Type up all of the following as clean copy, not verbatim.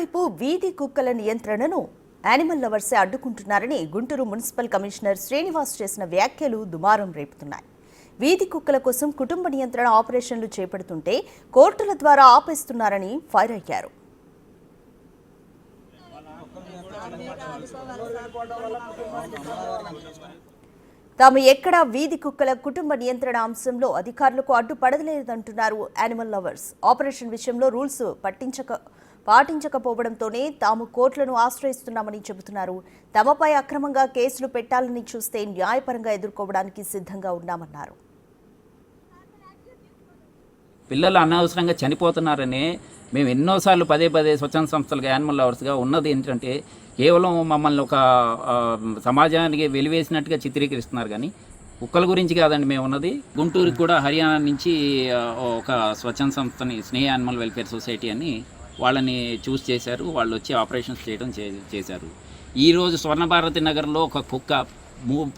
మరోవైపు వీధి కుక్కల నియంత్రణను యానిమల్ లవర్సే అడ్డుకుంటున్నారని గుంటూరు మున్సిపల్ కమిషనర్ శ్రీనివాస్ చేసిన వ్యాఖ్యలు దుమారం రేపుతున్నాయి. వీధి కుక్కల కోసం కుటుంబ నియంత్రణ ఆపరేషన్లు చేపడుతుంటే కోర్టుల ద్వారా ఆపేస్తున్నారని ఫైర్ అయ్యారు. తాము ఎక్కడా వీధి కుక్కల కుటుంబ నియంత్రణ అంశంలో అధికారులకు అడ్డుపడలేదంటున్నారు యానిమల్ లవర్స్. ఆపరేషన్ విషయంలో రూల్స్ పాటించకపోవడంతోనే తాము కోర్టులను ఆశ్రయిస్తున్నామని చెబుతున్నారు. తమపై అక్రమంగా కేసులు పెట్టాలని చూస్తే న్యాయపరంగా ఎదుర్కోవడానికి సిద్ధంగా ఉన్నామన్నారు. పిల్లలు అనవసరంగా చనిపోతున్నారని మేము ఎన్నోసార్లు పదే స్వచ్ఛంద సంస్థలుగా యానిమల్ లవర్స్గా ఉన్నది ఏంటంటే కేవలం మమ్మల్ని ఒక సమాజానికి వెలివేసినట్టుగా చిత్రీకరిస్తున్నారు. కానీ కుక్కల గురించి కాదండి మేము ఉన్నది. గుంటూరుకి కూడా హర్యానా నుంచి ఒక స్వచ్ఛంద సంస్థని స్నేహ యానిమల్ వెల్ఫేర్ సొసైటీ అని వాళ్ళని చూస్ చేశారు. వాళ్ళు వచ్చి ఆపరేషన్స్ చేయడం చేశారు. ఈరోజు స్వర్ణభారతి నగర్లో ఒక కుక్క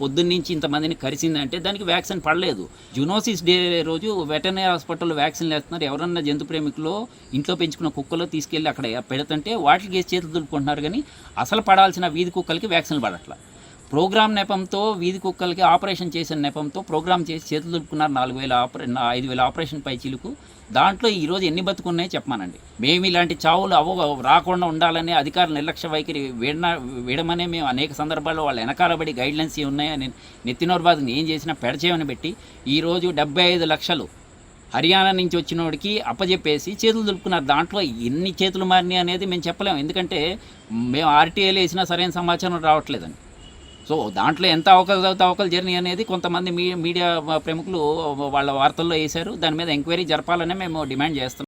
పొద్దున్నుంచి ఇంతమందిని కరిసిందంటే దానికి వ్యాక్సిన్ పడలేదు. జునోసిస్ డే రోజు వెటర్నరీ హాస్పిటల్లో వ్యాక్సిన్ వేస్తున్నారు. ఎవరన్నా జంతు ప్రేమికులు ఇంట్లో పెంచుకున్న కుక్కలో తీసుకెళ్ళి అక్కడ పెడుతుంటే వాటికి చేతులు దులుపుకుంటున్నారు. కానీ అసలు పడాల్సిన వీధి కుక్కలకి వ్యాక్సిన్ పడట్లా. ప్రోగ్రామ్ నెపంతో వీధి కుక్కలకి ఆపరేషన్ చేసిన నెపంతో ప్రోగ్రామ్ చేసి చేతులు దులుపుకున్నారు. 5,000 ఆపరేషన్ పై చిలుకు. దాంట్లో ఈరోజు ఎన్ని బతుకున్నాయో చెప్పమానండి. మేము ఇలాంటి చావులు రాకుండా ఉండాలనే అధికారుల నిర్లక్ష్య వైఖరి వీడమనే మేము అనేక సందర్భాల్లో వాళ్ళు వెనకాలబడి గైడ్లైన్స్ ఉన్నాయని నెత్తినోర్బాదుని ఏం చేసినా పెడచేయమని పెట్టి ఈరోజు 75 లక్షలు హర్యానా నుంచి వచ్చినోడికి అప్పచెప్పేసి చేతులు దులుపుకున్నారు. దాంట్లో ఎన్ని చేతులు మారినాయి అనేది మేము చెప్పలేము. ఎందుకంటే మేము ఆర్టీఐలు వేసినా సరైన సమాచారం రావట్లేదని. సో దాంట్లో ఎంత అవకలు జరిగినాయి అనేది కొంతమంది మీడియా ప్రముఖులు వాళ్ళ వార్తల్లో వేశారు. దాని మీద ఎంక్వైరీ జరపాలని మేము డిమాండ్ చేస్తున్నాం.